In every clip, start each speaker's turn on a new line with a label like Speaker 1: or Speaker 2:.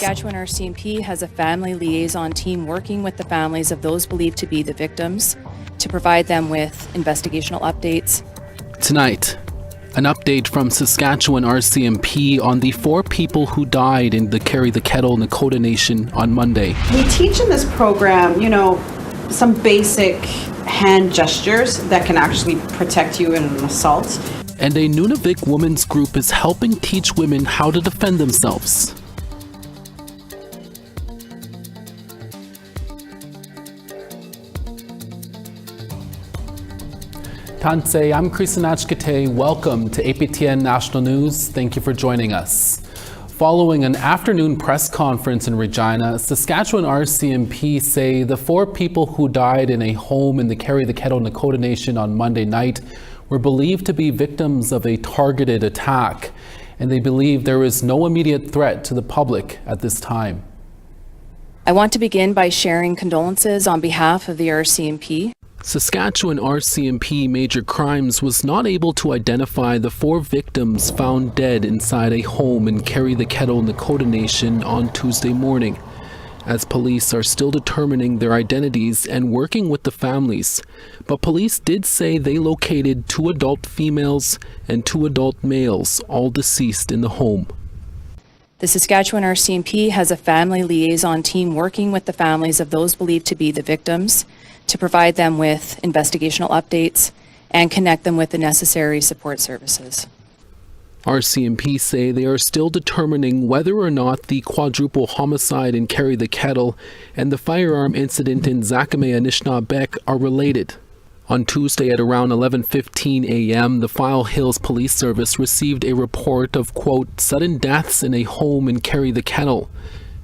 Speaker 1: Saskatchewan RCMP has a family liaison team working with the families of those believed to be the victims to provide them with investigational updates.
Speaker 2: Tonight, an update from Saskatchewan RCMP on the 4 people who died in the Carry the Kettle Nakota Nation on Monday.
Speaker 3: We teach in this program, some basic hand gestures that can actually protect you in an assault.
Speaker 2: And a Nunavik women's group is helping teach women how to defend themselves. Tansei, I'm Krisanach Kate. Welcome to APTN National News. Thank you for joining us. Following an afternoon press conference in Regina, Saskatchewan RCMP say the 4 people who died in a home in the Carry the Kettle Nakota Nation on Monday night were believed to be victims of a targeted attack, and they believe there is no immediate threat to the public at this time.
Speaker 1: I want to begin by sharing condolences on behalf of the RCMP.
Speaker 2: Saskatchewan RCMP Major Crimes was not able to identify the 4 victims found dead inside a home in Carry the Kettle Nakota Nation on Tuesday morning, as police are still determining their identities and working with the families. But police did say they located 2 adult females and 2 adult males, all deceased in the home.
Speaker 1: The Saskatchewan RCMP has a family liaison team working with the families of those believed to be the victims to provide them with investigational updates and connect them with the necessary support services.
Speaker 2: RCMP say they are still determining whether or not the quadruple homicide in Carry the Kettle and the firearm incident in Nunavik are related. On Tuesday at around 11:15 a.m., the File Hills Police Service received a report of, quote, sudden deaths in a home in Carry the Kettle.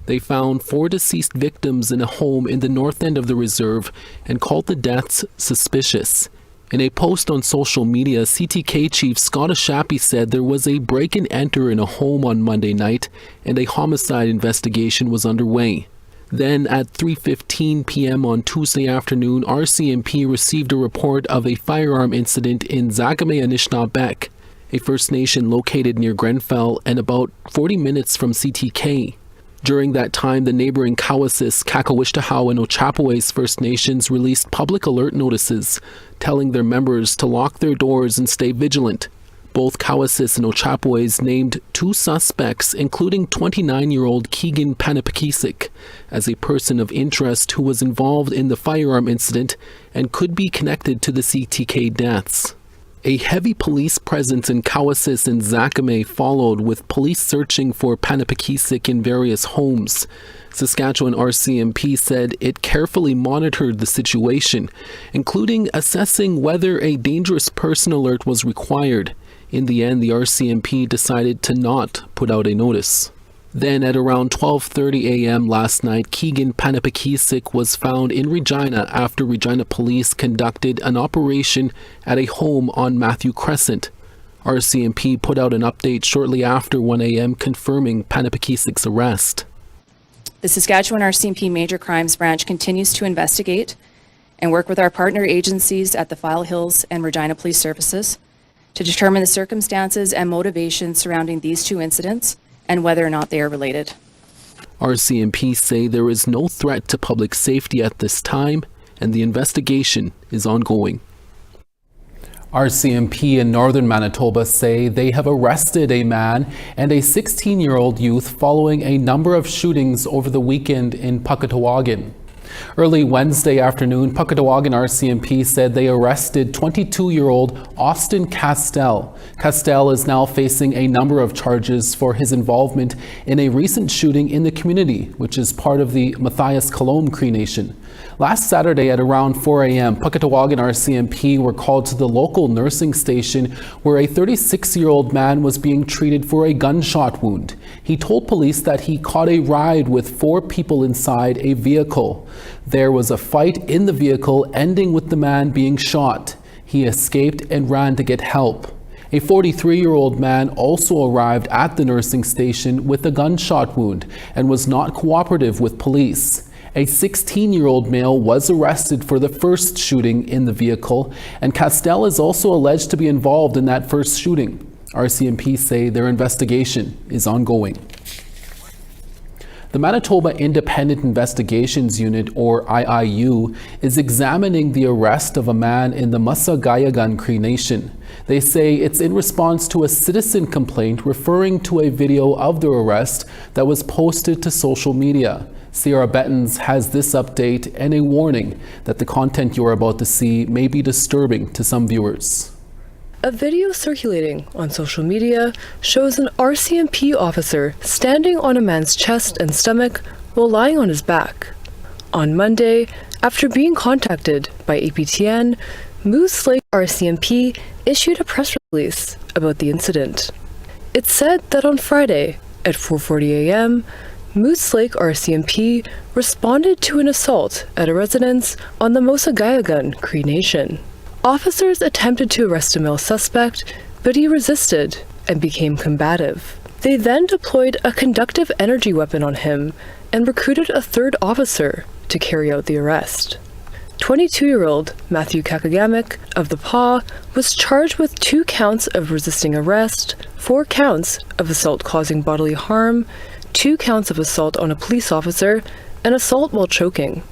Speaker 2: They found 4 deceased victims in a home in the north end of the reserve and called the deaths suspicious. In a post on social media, CTK Chief Scott Ashapi said there was a break-and-enter in a home on Monday night and a homicide investigation was underway. Then at 3:15 p.m. on Tuesday afternoon, RCMP received a report of a firearm incident in Nunavik, a First Nation located near Grenfell and about 40 minutes from CTK. During that time, the neighboring Cowessess, Kakawishtahaw, and Ochapowace First Nations released public alert notices, telling their members to lock their doors and stay vigilant. Both Cowessess and Ochapowace named 2 suspects, including 29-year-old Keegan Panapakisik, as a person of interest who was involved in the firearm incident and could be connected to the CTK deaths. A heavy police presence in Cowessess and Zakame followed, with police searching for Panapakisik in various homes. Saskatchewan RCMP said it carefully monitored the situation, including assessing whether a dangerous person alert was required. In the end, the RCMP decided to not put out a notice. Then at around 12:30 a.m. last night, Keegan Panapakisik was found in Regina after Regina police conducted an operation at a home on Matthew Crescent. RCMP put out an update shortly after 1 a.m. confirming Panapakisik's arrest.
Speaker 1: The Saskatchewan RCMP Major Crimes Branch continues to investigate and work with our partner agencies at the File Hills and Regina Police Services to determine the circumstances and motivations surrounding these 2 incidents and whether or not they are related.
Speaker 2: RCMP say there is no threat to public safety at this time, and the investigation is ongoing. RCMP in northern Manitoba say they have arrested a man and a 16-year-old youth following a number of shootings over the weekend in Pukatawagan. Early Wednesday afternoon, Pukatawagan RCMP said they arrested 22-year-old Austin Castell. Castell is now facing a number of charges for his involvement in a recent shooting in the community, which is part of the Matthias Kalom Cree Nation. Last Saturday at around 4 a.m., Pukatawagan RCMP were called to the local nursing station where a 36-year-old man was being treated for a gunshot wound. He told police that he caught a ride with 4 people inside a vehicle. There was a fight in the vehicle, ending with the man being shot. He escaped and ran to get help. A 43-year-old man also arrived at the nursing station with a gunshot wound and was not cooperative with police. A 16-year-old male was arrested for the first shooting in the vehicle, and Castell is also alleged to be involved in that first shooting. RCMP say their investigation is ongoing. The Manitoba Independent Investigations Unit, or IIU, is examining the arrest of a man in the Pukatawagan Cree Nation. They say it's in response to a citizen complaint referring to a video of the arrest that was posted to social media. Sierra Bettens has this update and a warning that the content you're about to see may be disturbing to some viewers.
Speaker 4: A video circulating on social media shows an RCMP officer standing on a man's chest and stomach while lying on his back. On Monday, after being contacted by APTN, Moose Lake RCMP issued a press release about the incident. It said that on Friday at 4:40 a.m., Moose Lake RCMP responded to an assault at a residence on the Pukatawagan Cree Nation. Officers attempted to arrest a male suspect, but he resisted and became combative. They then deployed a conductive energy weapon on him and recruited a third officer to carry out the arrest. 22-year-old Matthew Kakagamic of the PAW was charged with 2 counts of resisting arrest, 4 counts of assault causing bodily harm, 2 counts of assault on a police officer, and assault while choking.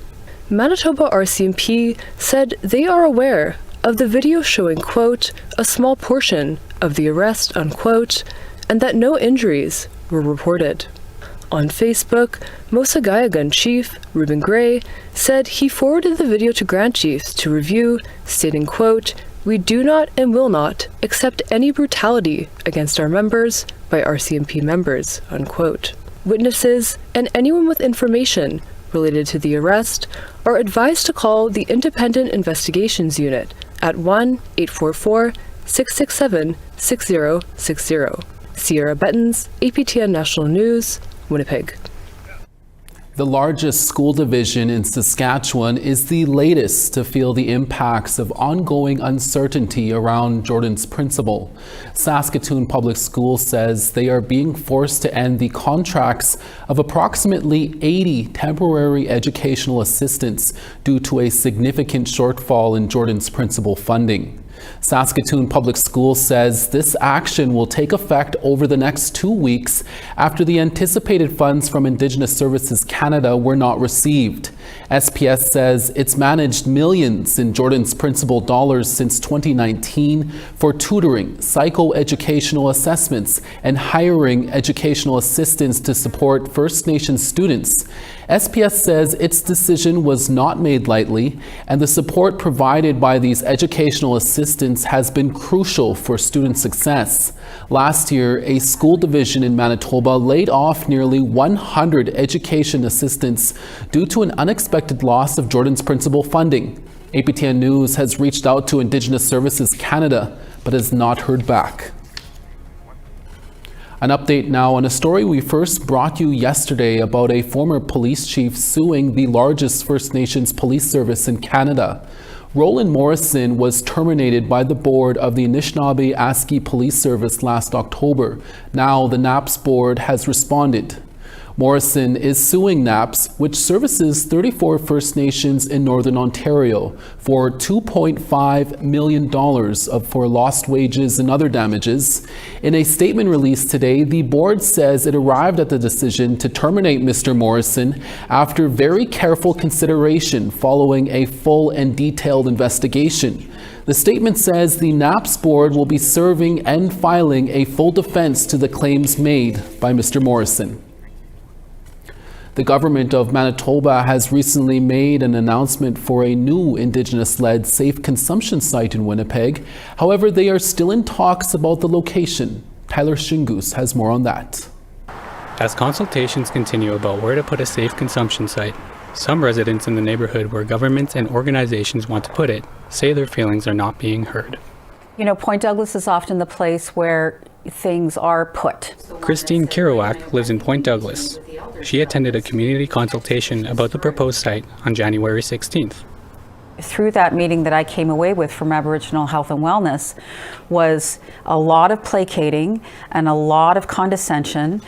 Speaker 4: Manitoba RCMP said they are aware of the video showing, quote, a small portion of the arrest, unquote, and that no injuries were reported. On Facebook, Pukatawagan Chief Ruben Gray said he forwarded the video to Grand Chiefs to review, stating, quote, we do not and will not accept any brutality against our members by RCMP members, unquote. Witnesses and anyone with information related to the arrest are advised to call the Independent Investigations Unit at 1-844-667-6060. Sierra Bettens, APTN National News, Winnipeg.
Speaker 2: The largest school division in Saskatchewan is the latest to feel the impacts of ongoing uncertainty around Jordan's principal. Saskatoon Public Schools says they are being forced to end the contracts of approximately 80 temporary educational assistants due to a significant shortfall in Jordan's principal funding. Saskatoon Public Schools says this action will take effect over the next 2 weeks after the anticipated funds from Indigenous Services Canada were not received. SPS says it's managed millions in Jordan's principal dollars since 2019 for tutoring, psychoeducational assessments, and hiring educational assistants to support First Nations students. SPS says its decision was not made lightly, and the support provided by these educational assistants has been crucial for student success. Last year, a school division in Manitoba laid off nearly 100 education assistants due to an unexpected loss of Jordan's principal funding. APTN News has reached out to Indigenous Services Canada, but has not heard back. An update now on a story we first brought you yesterday about a former police chief suing the largest First Nations police service in Canada. Roland Morrison was terminated by the board of the Anishinaabe Aski Police Service last October. Now the NAPS board has responded. Morrison is suing NAPS, which services 34 First Nations in Northern Ontario, for $2.5 million for lost wages and other damages. In a statement released today, the board says it arrived at the decision to terminate Mr. Morrison after very careful consideration following a full and detailed investigation. The statement says the NAPS board will be serving and filing a full defense to the claims made by Mr. Morrison. The government of Manitoba has recently made an announcement for a new Indigenous-led safe consumption site in Winnipeg. However, they are still in talks about the location. Tyler Shingus has more on that.
Speaker 5: As consultations continue about where to put a safe consumption site, some residents in the neighborhood where governments and organizations want to put it say their feelings are not being heard.
Speaker 6: You know, Point Douglas is often the place where things are put.
Speaker 5: Christine Kerouac lives in Point Douglas. She attended a community consultation about the proposed site on January 16th.
Speaker 6: Through that meeting that I came away with from Aboriginal Health and Wellness was a lot of placating and a lot of condescension,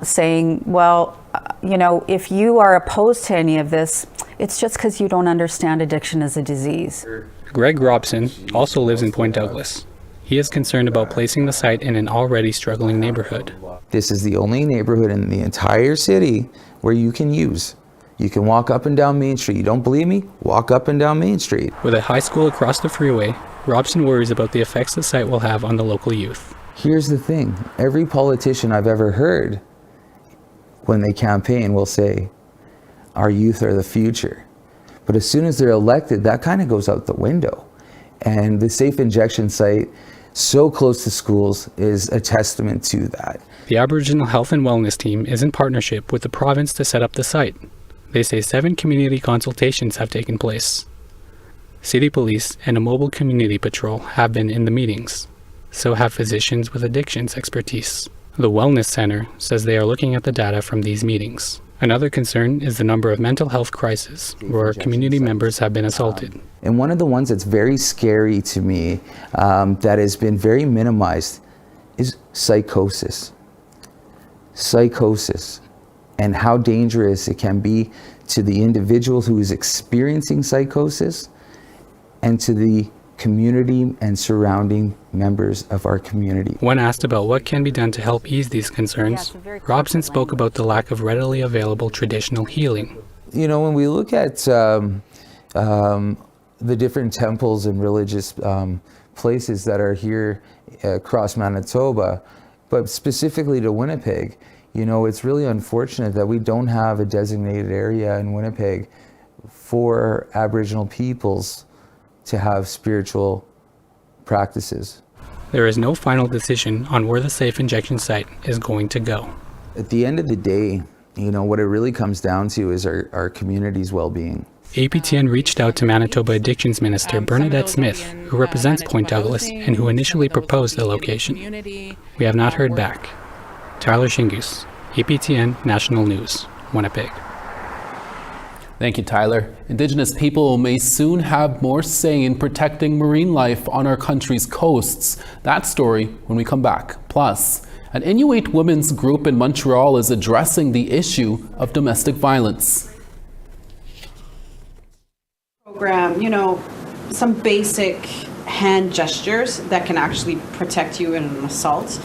Speaker 6: saying, well, you know, if you are opposed to any of this, it's just because you don't understand addiction as a disease.
Speaker 5: Greg Robson also lives in Point Douglas. He is concerned about placing the site in an already struggling neighborhood.
Speaker 7: This is the only neighborhood in the entire city where you can use. You can walk up and down Main Street. You don't believe me? Walk up and down Main Street.
Speaker 5: With a high school across the freeway, Robson worries about the effects the site will have on the local youth.
Speaker 7: Here's the thing. Every politician I've ever heard, when they campaign, will say, our youth are the future. But as soon as they're elected, that kind of goes out the window. And the safe injection site, so close to schools, is a testament to that.
Speaker 5: The Aboriginal Health and Wellness team is in partnership with the province to set up the site. They say 7 community consultations have taken place. City police and a mobile community patrol have been in the meetings. So have physicians with addictions expertise. The Wellness Center says they are looking at the data from these meetings. Another concern is the number of mental health crises where community members have been assaulted.
Speaker 7: And one of the ones that's very scary to me, that has been very minimized, is psychosis. Psychosis, and how dangerous it can be to the individual who is experiencing psychosis and to the community and surrounding members of our community.
Speaker 5: When asked about what can be done to help ease these concerns, Robson spoke about the lack of readily available traditional healing.
Speaker 7: You know, when we look at the different temples and religious places that are here across Manitoba, but specifically to Winnipeg, you know, it's really unfortunate that we don't have a designated area in Winnipeg for Aboriginal peoples to have spiritual practices.
Speaker 5: There is no final decision on where the safe injection site is going to go.
Speaker 7: At the end of the day, you know, what it really comes down to is our community's well-being.
Speaker 5: APTN reached out to Manitoba Addictions Minister Bernadette Smith, who represents Point Douglas and who initially proposed the location. We have not heard back. Tyler Shingus, APTN National News, Winnipeg.
Speaker 2: Thank you, Tyler. Indigenous people may soon have more say in protecting marine life on our country's coasts. That story when we come back. Plus, an Inuit women's group in Montreal is addressing the issue of domestic violence.
Speaker 3: Program, you know, some basic hand gestures that can actually protect you in an assault.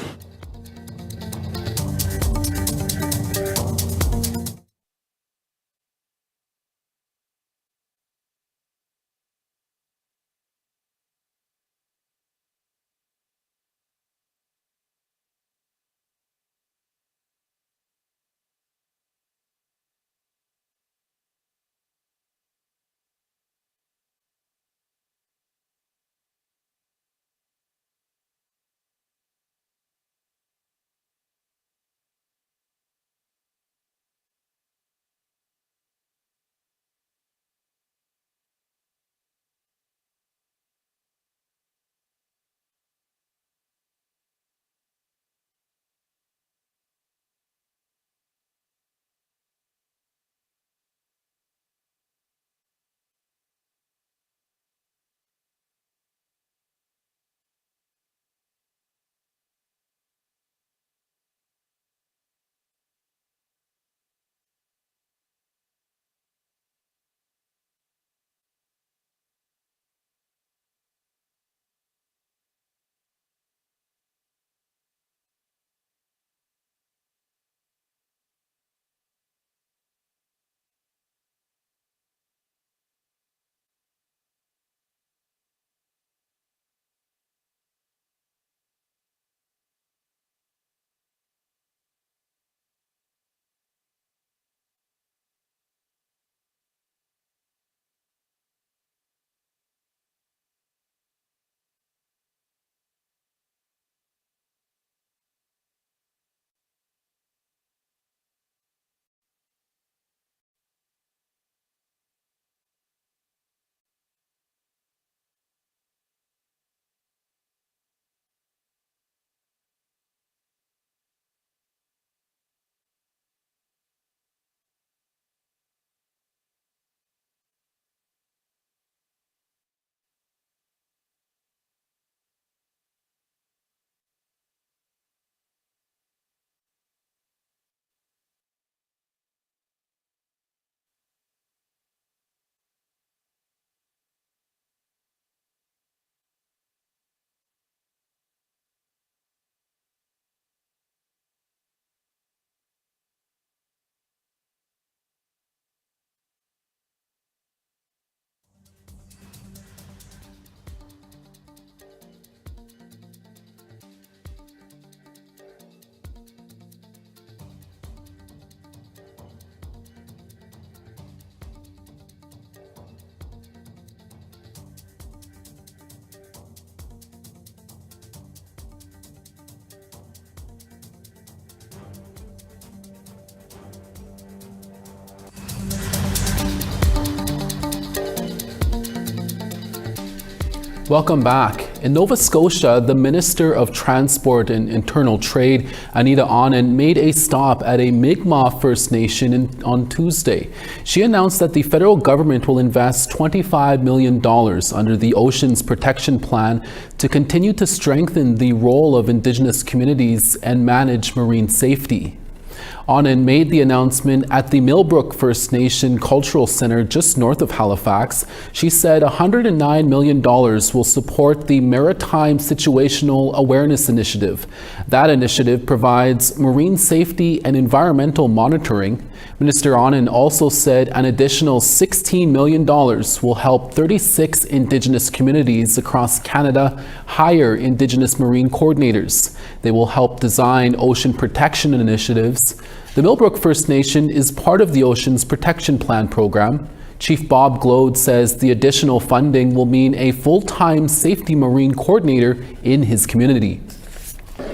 Speaker 2: Welcome back. In Nova Scotia, the Minister of Transport and Internal Trade, Anita Anand, made a stop at a Mi'kmaq First Nation on Tuesday. She announced that the federal government will invest $25 million under the Oceans Protection Plan to continue to strengthen the role of Indigenous communities and manage marine safety. Anand made the announcement at the Millbrook First Nation Cultural Center just north of Halifax. She said $109 million will support the Maritime Situational Awareness Initiative. That initiative provides marine safety and environmental monitoring. Minister Anand also said an additional $16 million will help 36 Indigenous communities across Canada hire Indigenous marine coordinators. They will help design ocean protection initiatives. The Millbrook First Nation is part of the Oceans Protection Plan program. Chief Bob Glode says the additional funding will mean a full-time safety marine coordinator in his community.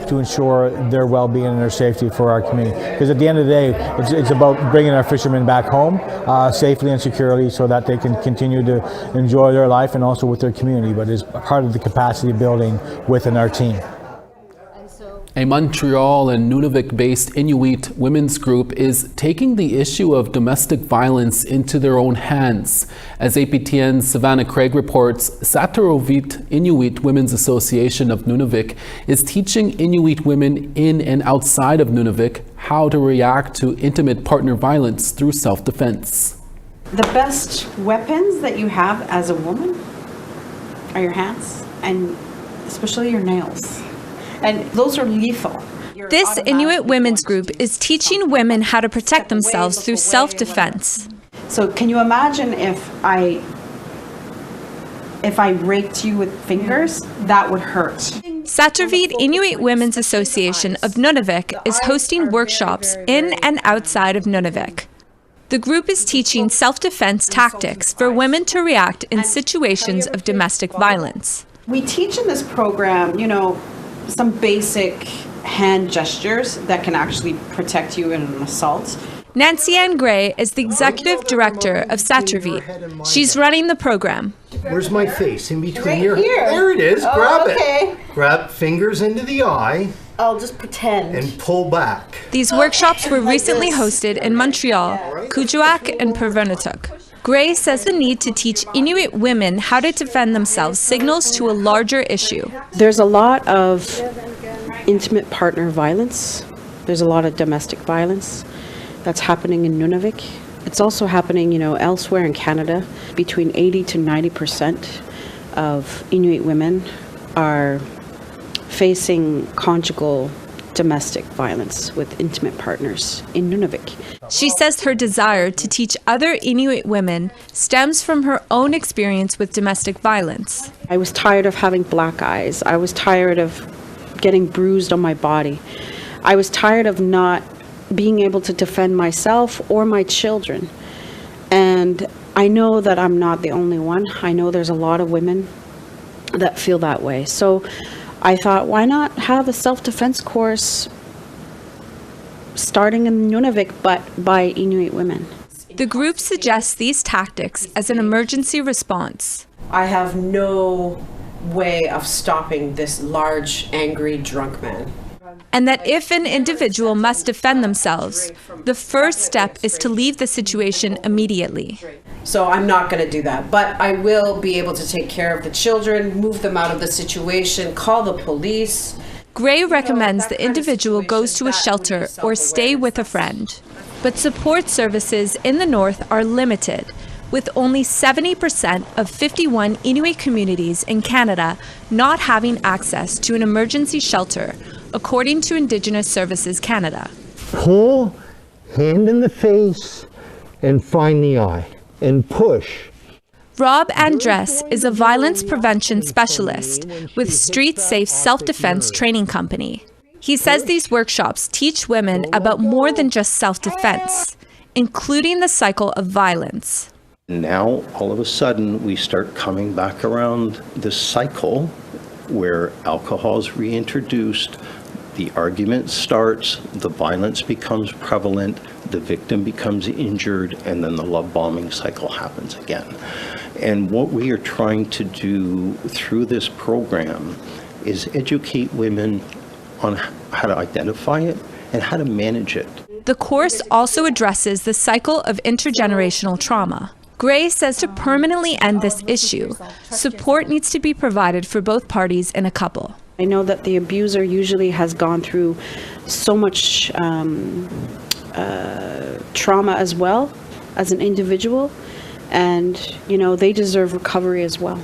Speaker 8: To ensure their well-being and their safety for our community. Because at the end of the day, it's about bringing our fishermen back home safely and securely so that they can continue to enjoy their life and also with their community, but it's part of the capacity building within our team.
Speaker 2: A Montreal and Nunavik-based Inuit women's group is taking the issue of domestic violence into their own hands. As APTN's Savannah Craig reports, Satarovit Inuit Women's Association of Nunavik is teaching Inuit women in and outside of Nunavik how to react to intimate partner violence through self-defense.
Speaker 3: The best weapons that you have as a woman are your hands, and especially your nails. And those are lethal.
Speaker 9: This Inuit women's group is teaching women how to protect themselves through self-defense.
Speaker 3: So can you imagine if I raked you with fingers? That would hurt.
Speaker 9: Satarovit Inuit Women's Association of Nunavik is hosting workshops in and outside of Nunavik. The group is teaching self-defense tactics for women to react in situations of domestic violence.
Speaker 3: We teach in this program, some basic hand gestures that can actually protect you in an assault.
Speaker 9: Nancy Ann Gray is the executive director of Satarovit. She's running the program.
Speaker 10: Where's my face? In between
Speaker 3: Right here.
Speaker 10: There it is.
Speaker 3: Oh,
Speaker 10: Grab
Speaker 3: okay.
Speaker 10: it. Grab fingers into the eye.
Speaker 3: I'll just pretend.
Speaker 10: And pull back.
Speaker 9: These workshops were recently hosted in Montreal, Kuujjuaq, and Pervernatuk. Gray says the need to teach Inuit women how to defend themselves signals to a larger issue.
Speaker 11: There's a lot of intimate partner violence. There's a lot of domestic violence that's happening in Nunavik. It's also happening, elsewhere in Canada. Between 80 to 90% of Inuit women are facing conjugal domestic violence with intimate partners in Nunavik.
Speaker 9: She says her desire to teach other Inuit women stems from her own experience with domestic violence.
Speaker 11: I was tired of having black eyes. I was tired of getting bruised on my body. I was tired of not being able to defend myself or my children. And I know that I'm not the only one. I know there's a lot of women that feel that way. So I thought, why not have a self-defense course starting in Nunavik, but by Inuit women?
Speaker 9: The group suggests these tactics as an emergency response.
Speaker 12: I have no way of stopping this large, angry, drunk man.
Speaker 9: And that if an individual must defend themselves, the first step is to leave the situation immediately.
Speaker 12: So I'm not going to do that, but I will be able to take care of the children, move them out of the situation, call the police.
Speaker 9: Gray recommends the individual goes to a shelter or stay with a friend. But support services in the north are limited, with only 70% of 51 Inuit communities in Canada not having access to an emergency shelter, according to Indigenous Services Canada.
Speaker 10: Pull, hand in the face, and find the eye, and push.
Speaker 9: Rob Andres is a violence prevention specialist with Street Safe Self-Defense Training Company. He says these workshops teach women about more than just self-defense, including the cycle of violence.
Speaker 13: Now, all of a sudden, we start coming back around this cycle where alcohol is reintroduced, the argument starts, the violence becomes prevalent, the victim becomes injured, and then the love bombing cycle happens again. And what we are trying to do through this program is educate women on how to identify it and how to manage it.
Speaker 9: The course also addresses the cycle of intergenerational trauma. Gray says to permanently end this issue, support needs to be provided for both parties in a couple.
Speaker 11: I know that the abuser usually has gone through so much trauma as well as an individual, and they deserve recovery as well.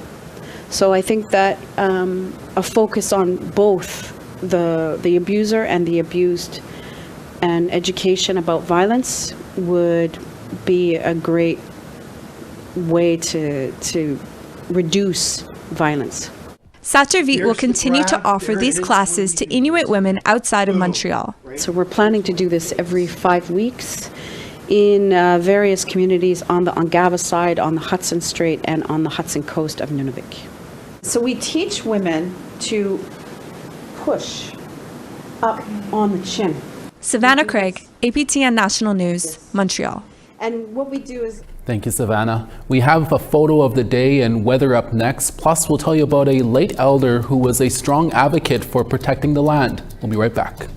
Speaker 11: So I think that a focus on both the abuser and the abused and education about violence would be a great way to reduce violence.
Speaker 9: Saturvit will continue to offer these classes to Inuit women outside of Montreal.
Speaker 11: So we're planning to do this every 5 weeks in various communities on the Ongava side, on the Hudson Strait, and on the Hudson coast of Nunavik. So we teach women to push up on the chin.
Speaker 9: Savannah Craig, APTN National News, Montreal.
Speaker 11: And what we do is...
Speaker 2: Thank you, Savannah. We have a photo of the day and weather up next. Plus, we'll tell you about a late elder who was a strong advocate for protecting the land. We'll be right back.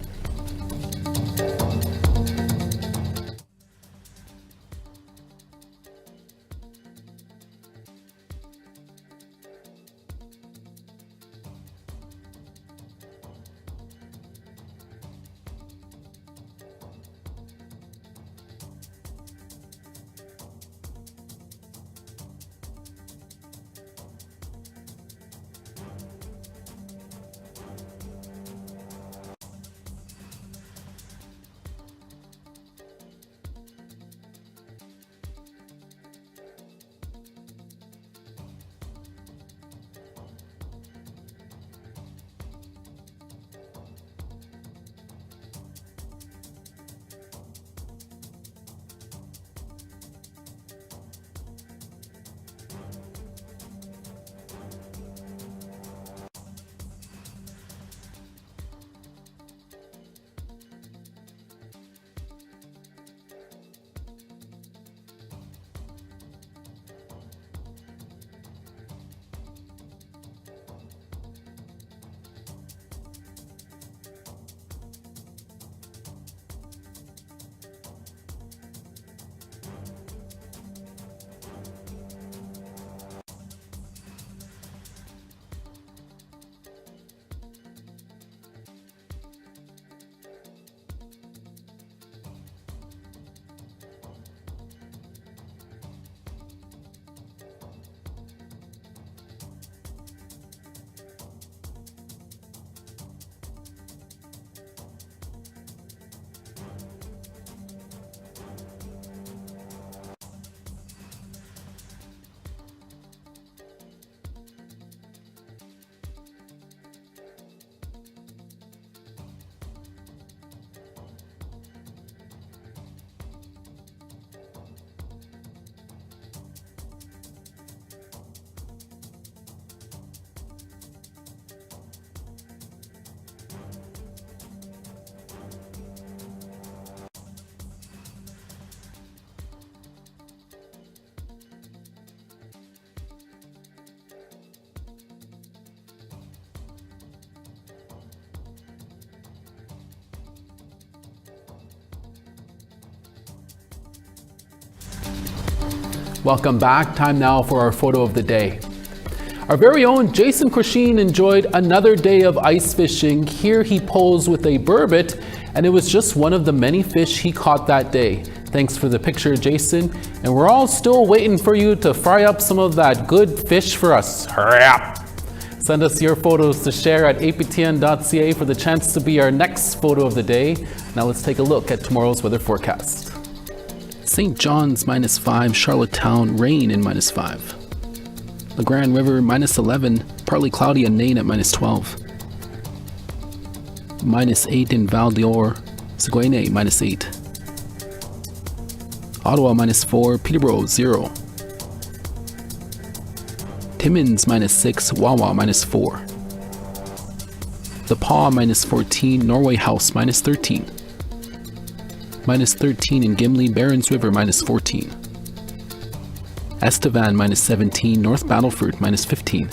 Speaker 2: Welcome back. Time now for our photo of the day. Our very own Jason Crusheen enjoyed another day of ice fishing. Here he posed with a burbot, and it was just one of the many fish he caught that day. Thanks for the picture, Jason. And we're all still waiting for you to fry up some of that good fish for us. Hurry up! Send us your photos to share at aptn.ca for the chance to be our next photo of the day. Now let's take a look at tomorrow's weather forecast. St. John's -5, Charlottetown, rain in -5. The Grand River -11, partly cloudy and Nain at -12. -8 in Val d'Or, Saguenay -8. Ottawa -4, Peterborough 0. Timmins -6, Wawa -4. The Paw -14, Norway House -13. -13 in Gimli, Barons River -14. Estevan minus 17, North Battleford minus 15.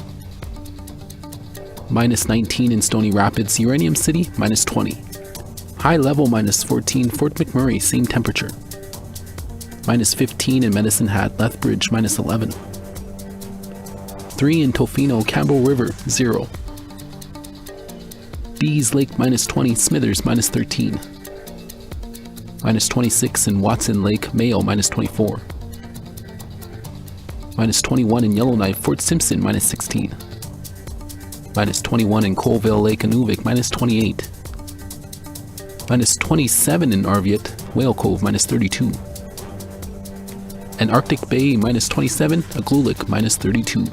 Speaker 2: Minus 19 in Stony Rapids, Uranium City minus 20. High Level minus 14, Fort McMurray, same temperature. Minus 15 in Medicine Hat, Lethbridge minus 11. 3 in Tofino, Campbell River, 0. Dees Lake minus 20, Smithers minus 13. Minus 26 in Watson Lake, Mayo minus 24. Minus 21 in Yellowknife, Fort Simpson minus 16. Minus 21 in Colville Lake, Nunavik minus 28. Minus 27 in Arviat, Whale Cove minus 32. And Arctic Bay minus 27, Aglulik minus 32.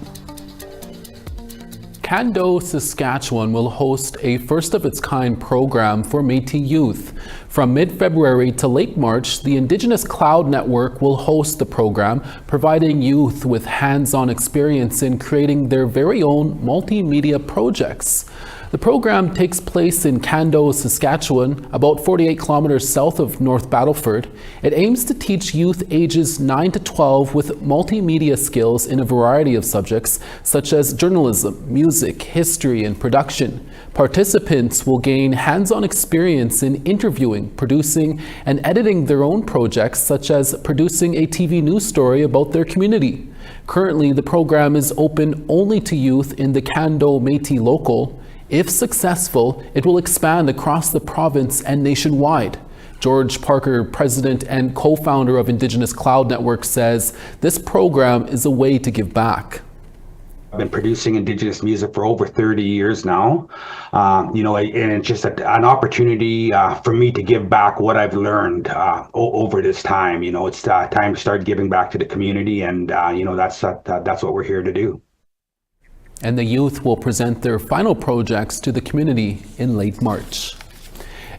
Speaker 2: Kando, Saskatchewan will host a first-of-its-kind program for Métis youth. From mid-February to late March, the Indigenous Cloud Network will host the program, providing youth with hands-on experience in creating their very own multimedia projects. The program takes place in Kando, Saskatchewan, about 48 kilometers south of North Battleford. It aims to teach youth ages 9 to 12 with multimedia skills in a variety of subjects, such as journalism, music, history, and production. Participants will gain hands-on experience in interviewing, producing, and editing their own projects, such as producing a TV news story about their community. Currently, the program is open only to youth in the Kando Métis local. If successful, it will expand across the province and nationwide. George Parker, president and co-founder of Indigenous Cloud Network, says this program is a way to give back.
Speaker 14: I've been producing Indigenous music for over 30 years now, and it's just an opportunity for me to give back what I've learned over this time. It's time to start giving back to the community, and that's what we're here to do.
Speaker 2: And the youth will present their final projects to the community in late March.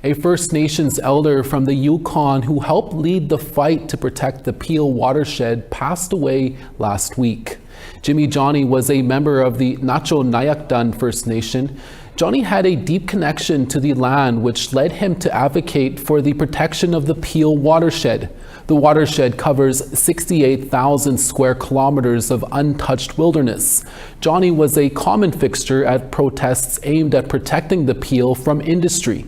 Speaker 2: A First Nations elder from the Yukon who helped lead the fight to protect the Peel watershed passed away last week. Jimmy Johnny was a member of the Nacho Nayakdun First Nation. Johnny had a deep connection to the land, which led him to advocate for the protection of the Peel watershed. The watershed covers 68,000 square kilometers of untouched wilderness. Johnny was a common fixture at protests aimed at protecting the Peel from industry.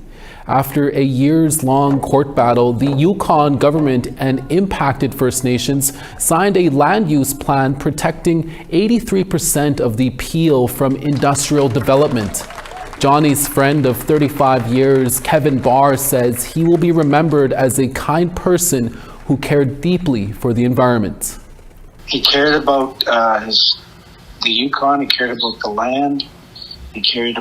Speaker 2: After a years-long court battle, the Yukon government and impacted First Nations signed a land use plan protecting 83% of the Peel from industrial development. Johnny's friend of 35 years, Kevin Barr, says he will be remembered as a kind person who cared deeply for the environment.
Speaker 15: He cared about the Yukon, he cared about the land, he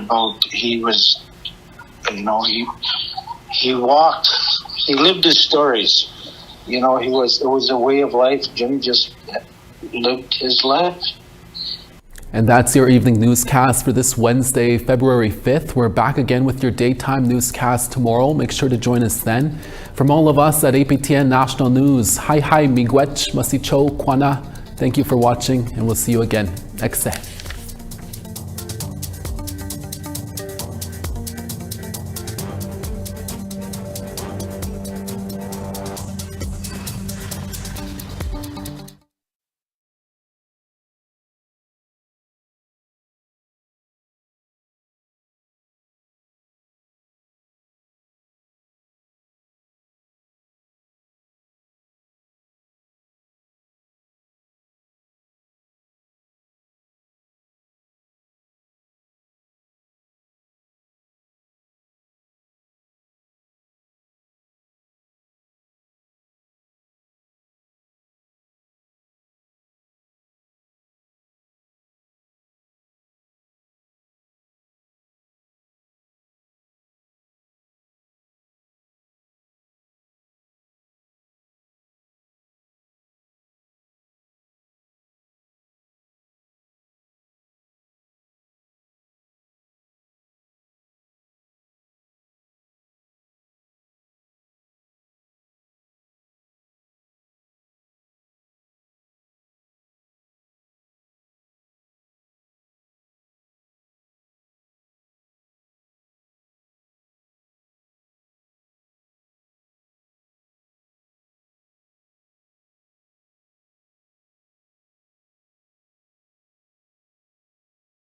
Speaker 15: walked, he lived his stories. It was a way of life. Jimmy just lived his life.
Speaker 2: And that's your evening newscast for this Wednesday, February 5th. We're back again with your daytime newscast tomorrow. Make sure to join us then. From all of us at APTN National News, hi miigwech, masicho, kwana. Thank you for watching, and we'll see you again next day.